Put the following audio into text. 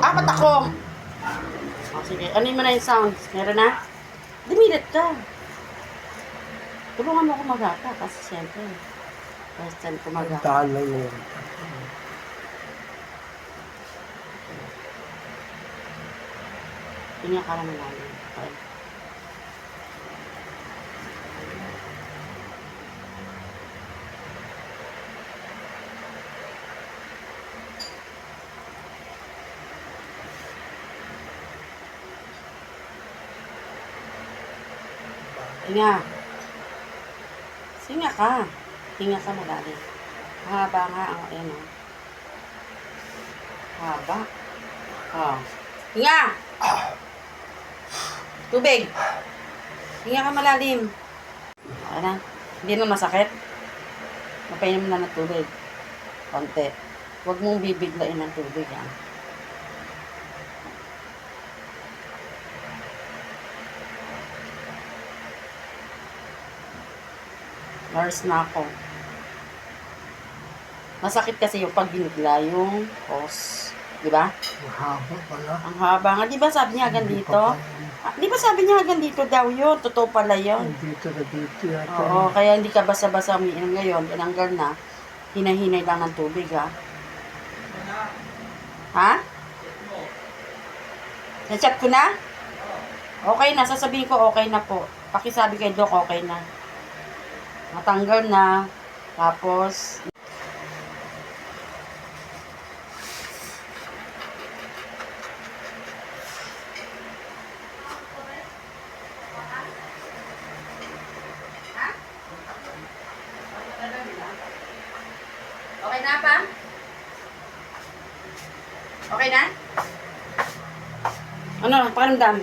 Apat ako. O, sige. Ano mo na yung sounds? Meron na? Dumilit ka. Tulungan mo ako magata kasi siyempre, first time ko magata. Daan lang yun. Tingnan ka naman namin. Okay. Tinga. Tinga ka. Tinga ka malalim. Haba nga ang ayan o. Haba. O. Tinga! Tubig. Tinga ka malalim. Okay na. Hindi na masakit. Napainom na ng tubig. Konti. Huwag mong bibiglain ng tubig ha. Nurse na ako. Masakit kasi yung pag binigla yung hose. Diba? Mahaba pala. Ang haba nga. Diba sabi niya hanggang dito? Diba sabi niya hanggang dito daw yun? Totoo pala yun. Dito na dito yata. Oo, kaya hindi ka basa-basa umiinom ngayon. Tinanggal na. Hinahinay lang ng tubig ha. Ha? Na-chat ko na? Okay na. Sasabihin ko okay na po. Pakisabi kay Doc okay na. Matanggal na. Tapos, okay na pa? Okay na? Ano, pakiramdam?